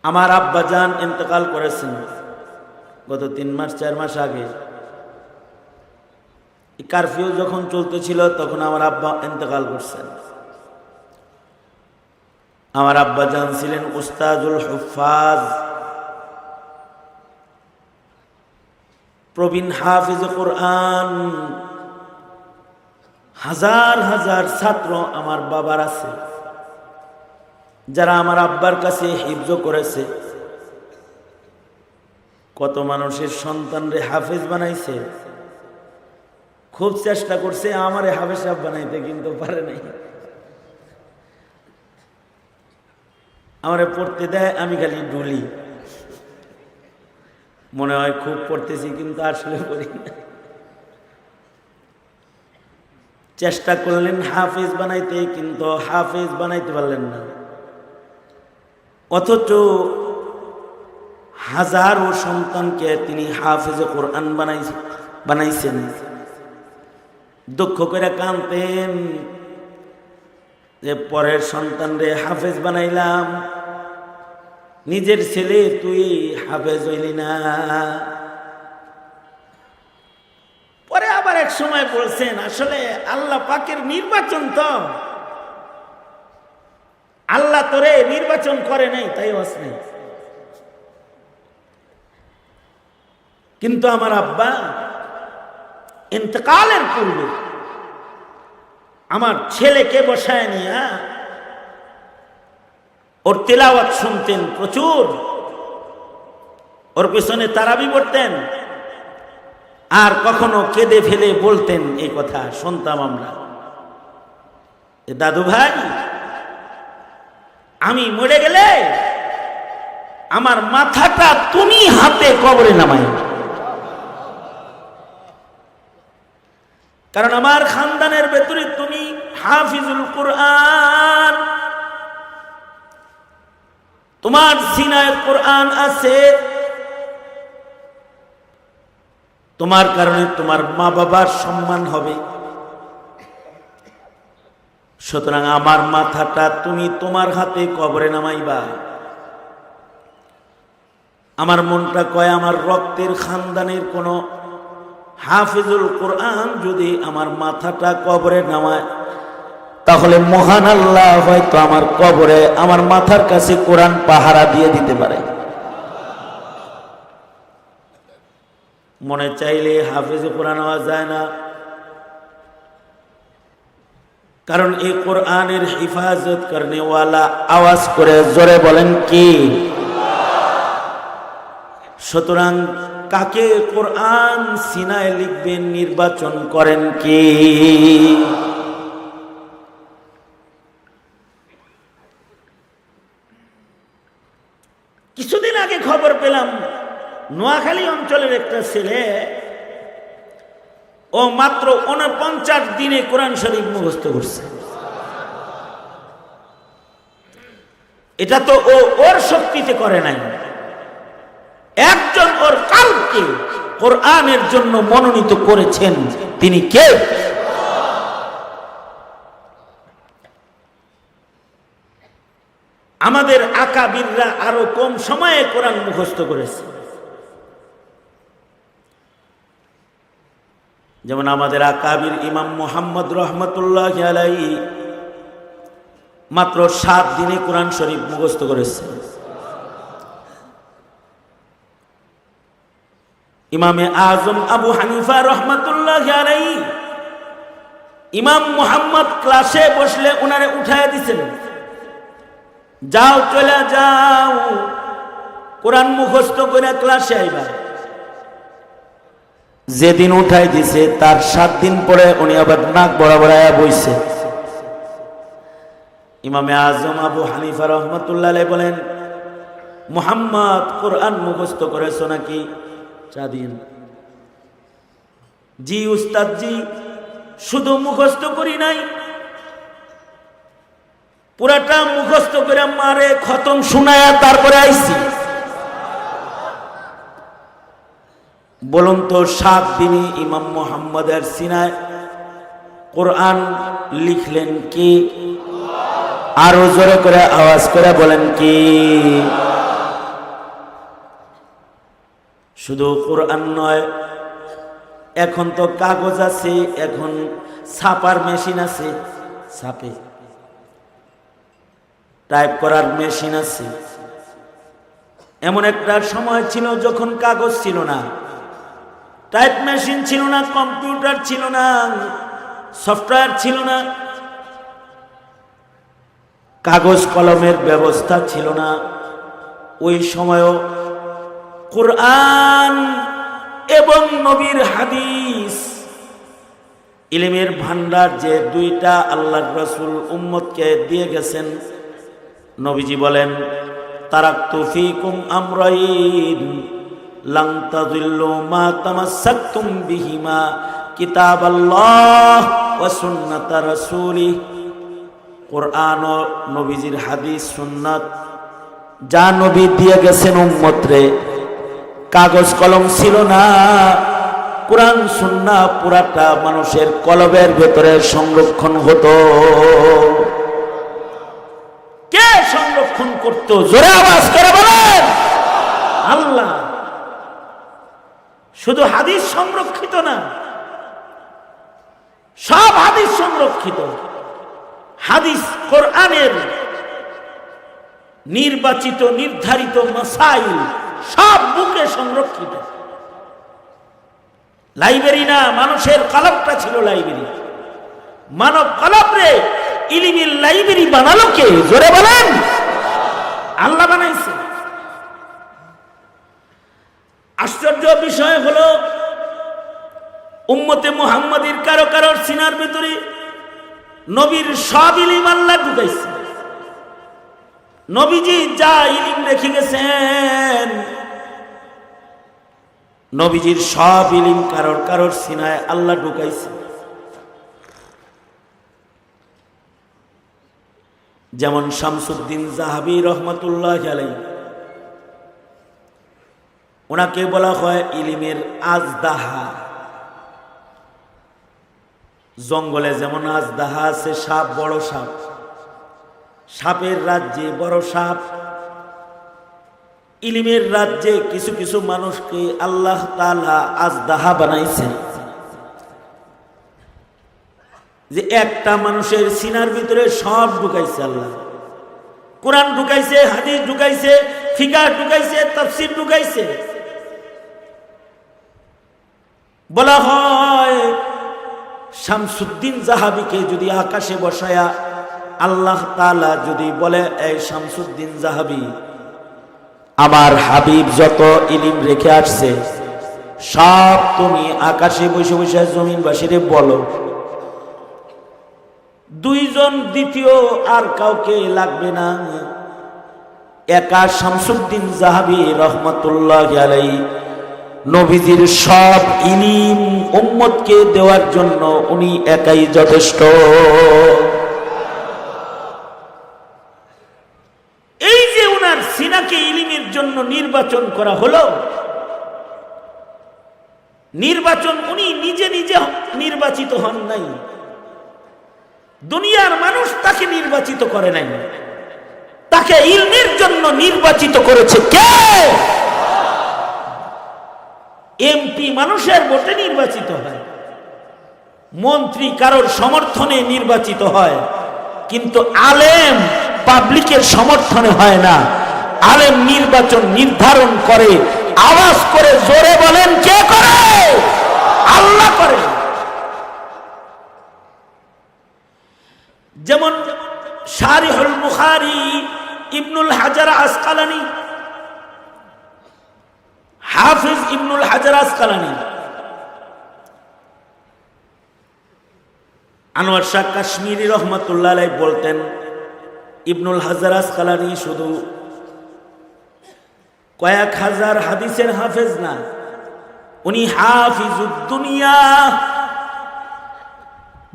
আমার আব্বা জান ইন্তেকাল করেছেন গত 3 মাস 4 মাস আগে। কারফিউ যখন চলতেছিল তখন আমার আব্বা ইন্তেকাল করছেন। আমার আব্বা জান ছিলেন উস্তাদুল হুফাজ, প্রবীণ হাফিজ কোরআন। হাজার হাজার ছাত্র আমার বাবার আছে যারা আমার আব্বার কাছে হিফজ করেছে। কত মানুষের সন্তানরে হাফেজ বানাইছে, খুব চেষ্টা করছে আমারে হাফেজ সাহেব বানাইতে, কিন্তু পারে নাই। আমারে পড়তে দেয়, আমি খালি ডুলি, মনে হয় খুব পড়তেছি, কিন্তু আসলে পড়ি না। চেষ্টা করলেন হাফেজ বানাইতে, কিন্তু হাফেজ বানাইতে পারলেন না। অথচ হাজারো সন্তানকে তিনি হাফেজে কোরআন বানাইছেন। দুঃখ করে কাঁদতেন যে পরের সন্তানরে হাফেজ বানাইলাম, নিজের ছেলে তুই হাফেজ হইলি না। পরে আবার এক সময় বলছেন, আসলে আল্লাহ পাকের নির্বাচন তো, আল্লাহ তোরে নির্বাচন করে নাই তাই হস নাই। কিন্তু আমার আব্বা ইন্তেকালের পূর্বে আমার ছেলেকে বসায় নিয়ে ওর তিলাওয়াত শুনতেন প্রচুর, ওর পেছনে তারাবি পড়তেন, আর কখনো কেঁদে ফেলে বলতেন এই কথা শুনতাম আমরা, দাদু ভাই আমি মরে গেলে আমার মাথাটা তুমি হাতে কবরে নামাই, কারণ আমার খানদানের ভেতরে তুমি হাফিজুল কোরআন, তোমার সিনায় কোরআন আছে, তোমার কারণে তোমার মা বাবার সম্মান হবে। সুতরাং আমার মাথাটা তুমি তোমার হাতে কবরে নামাইবা। আমার মনটা কয়, আমার রক্তের খানদানের কোন হাফিজুল কোরআন যদি আমার মাথাটা কবরে নামায়, তাহলে মহান আল্লাহ হয়তো আমার কবরে আমার মাথার কাছে কোরআন পাহারা দিয়ে দিতে পারে। মনে চাইলে হাফিজ কোরআন হওয়া যায় না, কারণ এই কোরআনের হিফাজত করনেওয়ালা আওয়াজ করে জোরে বলেন কি। সুতরাং কাকে কোরআন সিনায় লিখবেন নির্বাচন করেন কি? কিছুদিন আগে খবর পেলাম, নোয়াখালী অঞ্চলের একটা ছেলে, ও মাত্র 49 দিনে কোরআন শরীফ মুখস্থ করছে। এটা তো ও ওর শক্তিতে করে নাই, একজন ওর কালকে কোরআনের জন্য মনোনীত করেছেন, তিনি কে? আমাদের আকাবিররা আরো কম সময়ে কোরআন মুখস্থ করেছে। যেমন আমাদের আকাবির ইমাম মুহাম্মদ রহমতুল্লাহ আলাইহি মাত্র 7 দিনে কোরআন শরীফ মুখস্থ করেছে। ইমামে আজম আবু হানিফা রহমতুল্লাহ আলাইহি ইমাম মুহাম্মদ ক্লাসে বসলে উনারে উঠায় দিছেন, যাও চলে যাও কোরআন মুখস্থ করে ক্লাসে আইবা। যেদিন উঠাই দিছে তার 7 দিন পরে উনি আবার নাক বরাবর বইছে। ইমামে আজম আবু হানিফা রহমতুল্লাহ আলাইহি বলেন, মুহাম্মদ কোরআন মুখস্থ করেছো নাকি? চা দিন। জি উস্তাদ জি, শুধু মুখস্থ করি নাই, পুরাটা মুখস্থ করে মারে খতম শুনায়া তারপরে আইছি। বলুন তো 7 দিনে ইমাম মুহাম্মদের সিনায় কোরআন লিখলেন কি? আরো জোরে করে আওয়াজ করে বলেন কি? শুধু কোরআন নয়, এখন তো কাগজ আছে, এখন ছাপার মেশিন আছে, ছাপে টাইপ করার মেশিন আছে। এমন একটা সময় ছিল যখন কাগজ ছিল না, টাইপ মেশিন ছিল না, কম্পিউটার ছিল না, সফটওয়্যার ছিল না, কাগজ কলমের ব্যবস্থা ছিল না। ওই সময়ও কোরআন এবং নবীর হাদিস, ইলমের ভান্ডার যে দুইটা আল্লাহর রাসূল উম্মতকে দিয়ে গেছেন। নবীজি বলেন, তারাকতু ফীকুম আমরাইন লান তাযিল্লু মা তামাসসাকতুম বিহিমা কিতাবাল্লাহ ওয়া সুন্নাতা রাসূলিহি। কোরআন ও নবীজির হাদিস সুন্নাত যা নবী দিয়ে গেছেন উম্মতরে, কাগজ কলম ছিল না, কোরআন সুন্নাহ পুরাটা মানুষের কলবের ভেতরে সংরক্ষণ হতো। কে সংরক্ষণ করত? জোরে আওয়াজ করে বলেন, আল্লাহ। শুধু হাদিস সংরক্ষিত না, সব হাদিস সংরক্ষিত। হাদিস কোরআনের নির্বাচিত নির্ধারিত মাসাইল সব বুকে সংরক্ষিত। লাইব্রেরি না, মানুষের কলবটা ছিল লাইব্রেরি। মানব কলবরে ইলমের লাইব্রেরি বানালো কে? জোরে বলেন, আল্লাহ বানাইছে। আশ্চর্য বিষয় হলো, উম্মতে মুহাম্মাদীর কারো কারোর সিনার ভিতরে নবীর সব ইলম আল্লাহ ঢুকাইছে। নবীজি যা ইলম রেখে গেছেন, নবীজির সব ইলম কারোর কারোর সিনায় আল্লাহ ঢুকাইছে। যেমন শামসুদ্দিন জাহাবী রহমাতুল্লাহি আলাইহি, ওনাকে বলা হয় ইলমের আজদাহা। জঙ্গলে যেমন আজদাহা আছে, সাপ, বড় সাপ, সাপের রাজ্যে বড় সাপ। ইলমের রাজ্যে কিছু কিছু মানুষকে আল্লাহ তাআলা আজদাহা বানাইছেন, যে একটা মানুষের সিনার ভিতরে সব ঢুকাইছে আল্লাহ। কোরআন ঢুকাইছে, হাদিস ঢুকাইছে, ফিকাহ ঢুকাইছে, তাফসীর ঢুকাইছে। বলা হয় শামসুদ্দিন জাহাবীকে যদি আকাশে বসায়া আল্লাহ তাআলা যদি বলে, এই শামসুদ্দিন জাহাবী, আমার হাবিব যত ইলম রেখে আসছে সব তুমি আকাশে বসে বসে জমিনবাসীরে বলো। দুইজন দ্বিতীয় আর কাউকে লাগবে না, একা শামসুদ্দিন জাহাবী রহমাতুল্লাহি আলাইহি নবীজির সব ইলম উম্মতকে দেওয়ার জন্য উনি একাই যথেষ্ট। এই যে উনার সিনাকে ইলমের জন্য নির্বাচন করা হলো, নির্বাচন উনি নিজে নিজে নির্বাচিত হন নাই, দুনিয়ার মানুষ তাকে নির্বাচিত করে নাই, তাকে ইলমের জন্য নির্বাচিত করেছে কে? এমপি মানুষের ভোটে নির্বাচিত হয়, মন্ত্রী কারোর সমর্থনে নির্বাচিত হয়, কিন্তু আলেম পাবলিকের সমর্থনে হয় না। আলেম নির্বাচন নির্ধারণ করে, আওয়াজ করে জোরে বলেন, কে করে? আল্লাহ করে। যেমন শারিহুল বুখারী ইবনুল হাজার আসকালানী, হাফিজ ইবনুল হাজার আসকালানী, আনোয়ার শাহ কাশ্মীরি রহমাতুল্লাহ আলাইহি বলতেন, ইবনুল হাজার আসকালানী শুধু কয়েক হাজার হাদিসের হাফেজ না, উনি হাফিজুদ দুনিয়া।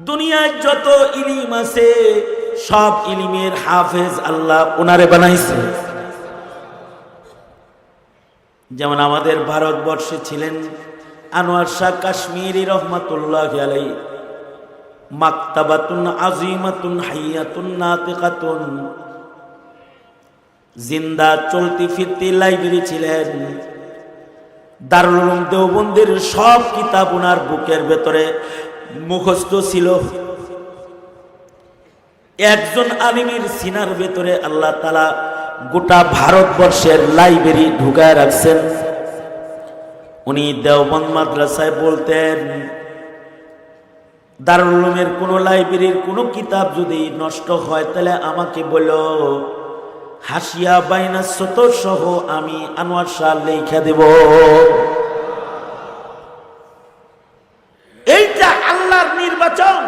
দুনিয়ায় যত ইলম আছে সব ইলমের হাফেজ আল্লাহ ওনারে বানাইছে। যেমন আমাদের ভারতবর্ষে ছিলেন আনোয়ার শাহ কাশ্মীরি রহমাতুল্লাহি আলাইহি, মাকতাবাতুন আজিমাতুন হাইয়াতুন নাতিকাতুন, জিন্দা চলতি ফিরতি লাইব্রেরি ছিলেন। দারুল উলুম দেওবন্দের সব কিতাব ওনার বুকের ভেতরে মুখস্থ ছিল। একজন আলিমের সিনার ভেতরে আল্লাহ তাআলা গোটা ভারতবর্ষের লাইব্রেরি ঢুকায় রাখছেন। উনি দেওবন্দ মাদ্রাসায় বলতেন, দারুল উলুমের কোনো লাইব্রেরির কোনো কিতাব যদি নষ্ট হয় তাহলে আমাকে বলো, হাসিয়া বাইনা সতর সহ আমি আনোয়ার শাহ লেখা দেব। এইটা আল্লাহর নির্বাচন।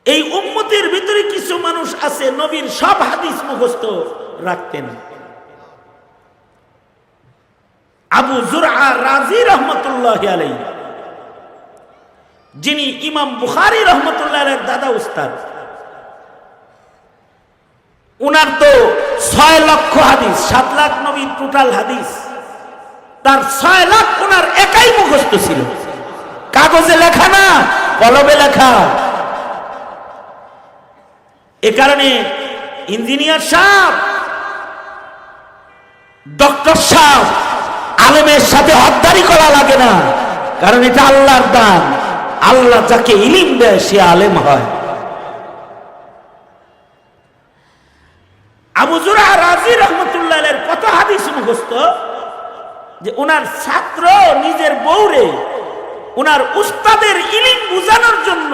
এই উম্মতের ভিতরে কিছু মানুষ আছে নবীর সব হাদিস মুখস্থ রাখতেন। আবু জুরআ রাজি রহমতুল্লাহি আলাইহি, যিনি ইমাম বুখারী রহমতুল্লাহ আলাইহির দাদা উস্তাদ, উনার তো 6 লক্ষ হাদিস, 7 লাখ নবীর টোটাল হাদিস, তার 6 লাখ উনার একাই মুখস্থ ছিল। কাগজে লেখা না, কলমে লেখা। এ কারণে ইঞ্জিনিয়ার সাহেব, ডক্টর সাহেব, আলেমের সাথে হদ্দারি করা লাগে না, কারণ এটা আল্লাহর দান। আল্লাহ যাকে ইলম দেয় সে আলেম হয়। আবু জুরআ রাজি রাহমাতুল্লাহ আলাইহির কত হাদিস মুখস্থ যে ওনার ছাত্র নিজের বউরে ওনার উস্তাদের ইলম বুঝানোর জন্য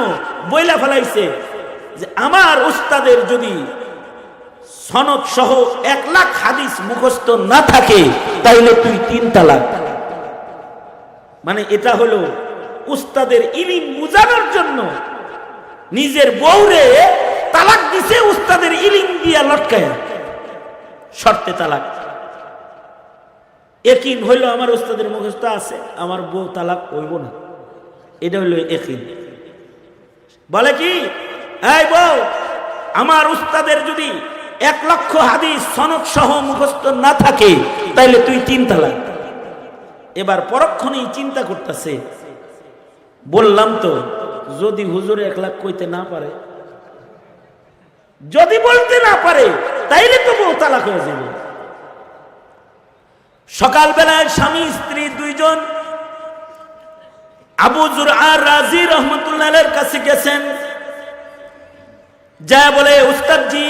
বইলা ফেলাইছে যে আমার উস্তাদের যদি সনদ সহ 1 লাখ হাদিস মুখস্থ না থাকে তাইলে তুই 3 তালাক। মানে এটা হলো উস্তাদের ইলম বুঝানোর জন্য নিজের বউরে তালাক দিছে, উস্তাদের ইলম দিয়া লটকায়, শর্তে তালাক। ইয়াকিন হইল আমার উস্তাদের মুখস্থ আছে, আমার বউ তালাক হইব না, এটা হইল ইয়াকিন। বলে কি, এই বউ, আমার উস্তাদের যদি 1 লক্ষ হাদিস সনদ সহ মুখস্থ না থাকে তাইলে তুই 3 তালাক। এবার পরক্ষণেই চিন্তা করতেছে, বললাম তো যদি হুজুরে 1 লাখ কইতে না পারে, যদি বলতে না পারে তাইলে তো বউ তালাক হয়ে যাবে। সকালবেলায় স্বামী স্ত্রী দুইজন আবু জুরআ রাজি রহমতুল্লাহ আলাইহির কাছে গেছেন, যা বলে, উস্তাদজি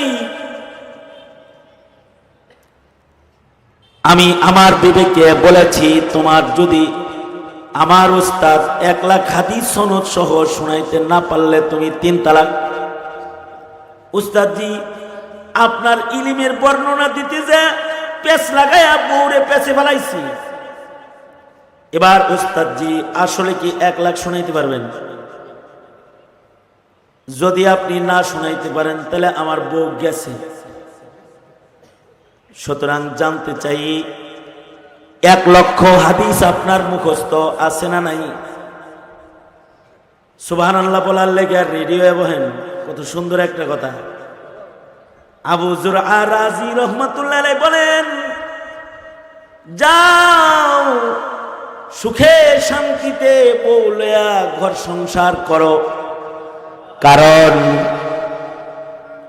আমি আমার বিবেকে বলেছি তোমার যদি আমার উস্তাদ 1 লাখ হাদিস সনদ সহ শুনাইতে না পারলে তুমি 3 তালাক। উস্তাদজি আপনার ইলমের বর্ণনা দিতে যে পেছ লাগায়া বউরে পেছে ফেলাইছি। এবার উস্তাদজি আসলে কি 1 লাখ শুনাইতে পারবেন? যদি আপনি না শুনাইতে পারেন তাহলে আমার বউ গেছে। সুতরাং জানতে চাই 1 লক্ষ হাদিস আপনার মুখস্থ আছে না নাই? সুবহানাল্লাহ বলার লেগে রেডিও বহেন, কত সুন্দর একটা কথা। আবু জুরআ রাজি রহমাতুল্লাহ আলাইহি বলেন, যাও সুখে শান্তিতে বউলিয়া ঘর সংসার করো, কারণ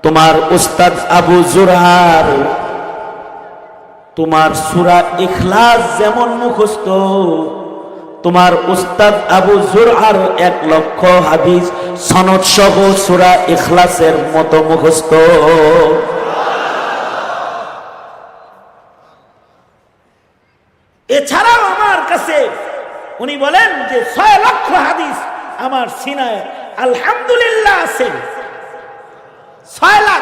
তোমার উস্তাদ আবু জুরআর তোমার সূরা ইখলাস যেমন মুখস্থ, তোমার উস্তাদ আবু জুরআর 1 লক্ষ হাদিস সনদ সহ সূরা ইখলাসের মতো মুখস্থ। এছাড়াও আমার কাছে উনি বলেন যে 6 লক্ষ হাদিস আমার সিনায় আলহামদুলিল্লাহ আছে। 6 লাখ